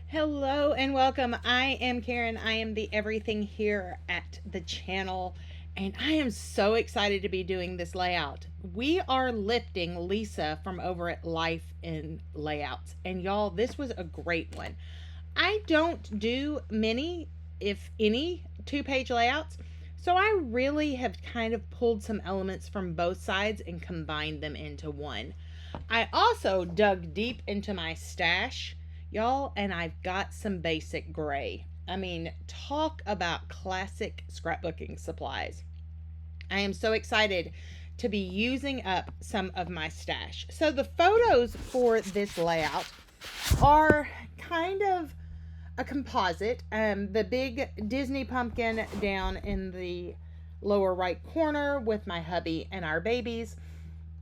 Hello and welcome. I am Karen. I am the everything here at the channel, and I am so excited to be doing this layout. We are lifting Lisa from over at Life in Layouts, and y'all, this was a great one. I don't do many, if any, two-page layouts, so I really have kind of pulled some elements from both sides and combined them into one. I also dug deep into my stash, y'all, and I've got some basic gray. I mean, talk about classic scrapbooking supplies. I am so excited to be using up some of my stash. So the photos for this layout are kind of a composite. The big Disney pumpkin down in the lower right corner with my hubby and our babies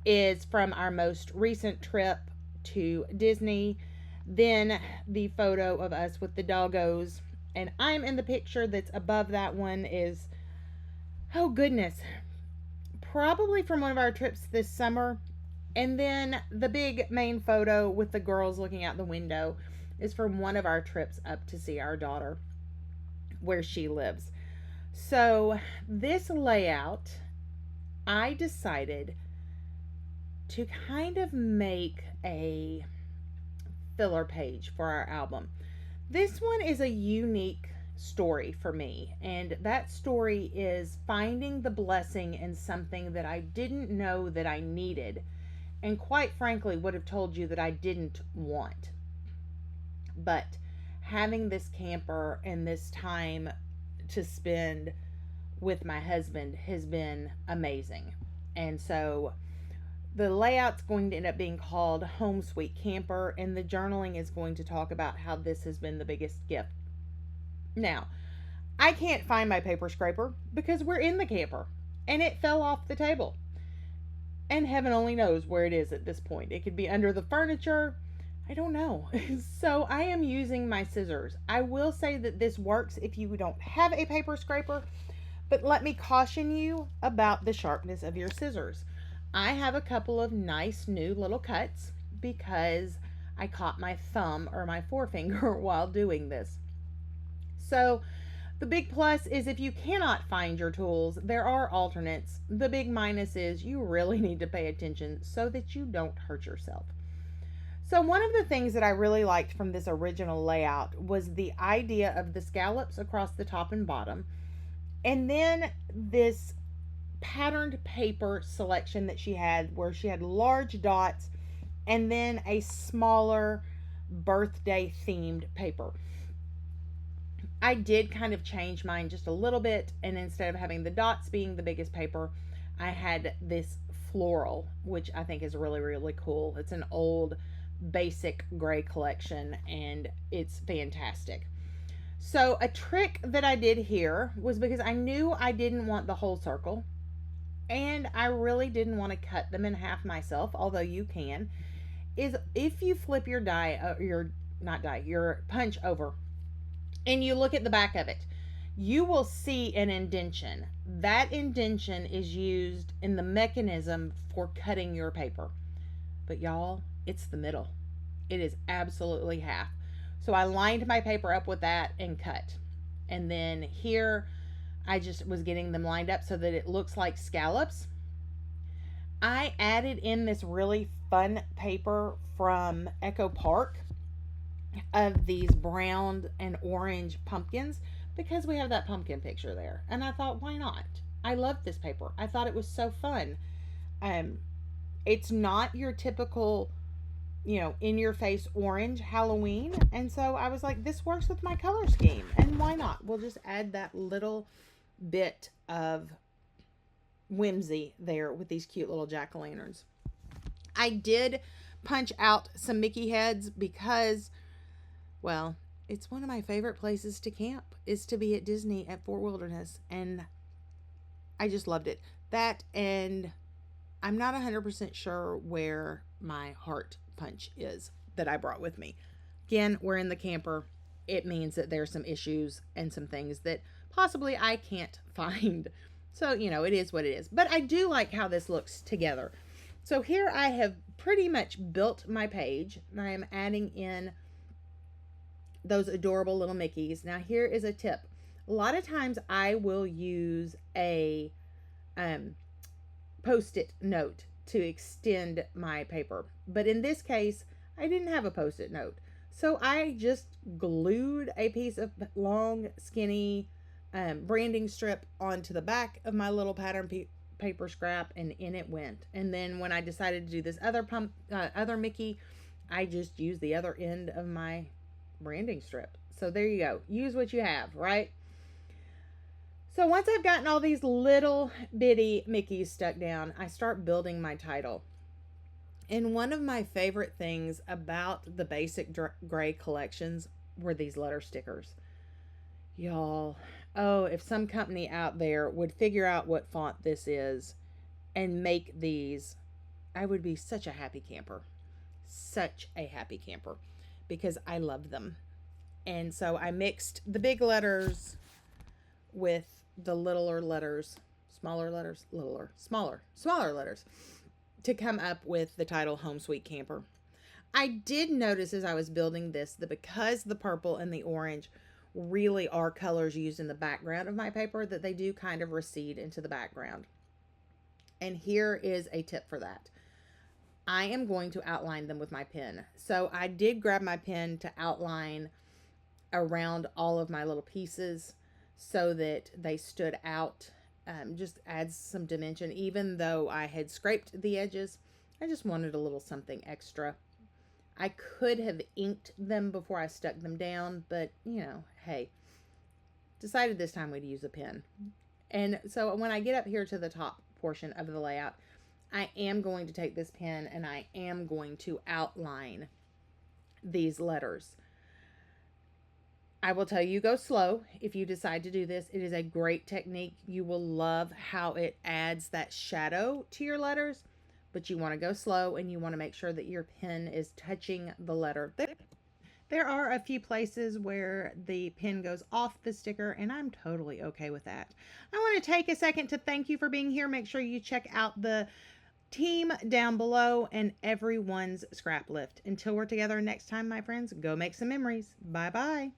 is from our most recent trip to Disney. Then the photo of us with the doggos, and I'm in the picture that's above that one is, oh goodness, probably from one of our trips this summer. And then the big main photo with the girls looking out the window is from one of our trips up to see our daughter where she lives. So this layout, I decided to kind of make a filler page for our album. This one is a unique story for me, and that story is finding the blessing in something that I didn't know that I needed, and quite frankly would have told you that I didn't want. But having this camper and this time to spend with my husband has been amazing. And so the layout's going to end up being called Home Sweet Camper, and the journaling is going to talk about how this has been the biggest gift. Now, I can't find my paper scraper because we're in the camper and it fell off the table. And heaven only knows where it is at this point. It could be under the furniture. I don't know. So I am using my scissors. I will say that this works if you don't have a paper scraper, but let me caution you about the sharpness of your scissors. I have a couple of nice new little cuts because I caught my thumb or my forefinger while doing this. So the big plus is if you cannot find your tools, there are alternates. The big minus is you really need to pay attention so that you don't hurt yourself. So one of the things that I really liked from this original layout was the idea of the scallops across the top and bottom, and then this patterned paper selection that she had where she had large dots and then a smaller birthday themed paper. I did kind of change mine just a little bit, and instead of having the dots being the biggest paper, I had this floral, which I think is really, really cool. It's an old basic gray collection and it's fantastic. So a trick that I did here was because I knew I didn't want the whole circle, and I really didn't want to cut them in half myself, although you can, is if you flip your your punch over and you look at the back of it, you will see an indentation. That indentation is used in the mechanism for cutting your paper. But y'all, it's the middle. It is absolutely half. So I lined my paper up with that and cut. And then here I just was getting them lined up so that it looks like scallops. I added in this really fun paper from Echo Park of these brown and orange pumpkins because we have that pumpkin picture there. And I thought, why not? I love this paper. I thought it was so fun. It's not your typical, in your face orange Halloween. And so I was like, this works with my color scheme. And why not? We'll just add that little bit of whimsy there with these cute little jack-o'-lanterns. I did punch out some Mickey heads because, well, it's one of my favorite places to camp is to be at Disney at Fort Wilderness, and I just loved it. That, and I'm not 100% sure where my heart punch is that I brought with me. Again, we're in the camper. It means that there's some issues and some things that possibly I can't find. So, it is what it is. But I do like how this looks together. So here I have pretty much built my page. I am adding in those adorable little Mickeys. Now here is a tip. A lot of times I will use a post-it note to extend my paper. But in this case, I didn't have a post-it note. So I just glued a piece of long, skinny branding strip onto the back of my little pattern paper scrap, and in it went. And then when I decided to do this other Mickey, I just used the other end of my branding strip. So there you go. Use what you have, right? So once I've gotten all these little bitty Mickeys stuck down, I start building my title. And one of my favorite things about the basic gray collections were these letter stickers. Y'all, oh, if some company out there would figure out what font this is and make these, I would be such a happy camper. Such a happy camper, because I love them. And so I mixed the big letters with the littler letters, smaller letters, littler, smaller letters, to come up with the title Home Sweet Camper. I did notice as I was building this that because the purple and the orange really are colors used in the background of my paper, that they do kind of recede into the background. And here is a tip for that. I am going to outline them with my pen. So I did grab my pen to outline around all of my little pieces so that they stood out. Just adds some dimension. Even though I had scraped the edges, I just wanted a little something extra. I could have inked them before I stuck them down, but you know, hey, decided this time we'd use a pen. And so when I get up here to the top portion of the layout, I am going to take this pen and I am going to outline these letters. I will tell you, go slow if you decide to do this. It is a great technique. You will love how it adds that shadow to your letters, but you want to go slow and you want to make sure that your pen is touching the letter. There are a few places where the pen goes off the sticker, and I'm totally okay with that. I want to take a second to thank you for being here. Make sure you check out the team down below and everyone's scrap lift. Until we're together next time, my friends, go make some memories. Bye-bye.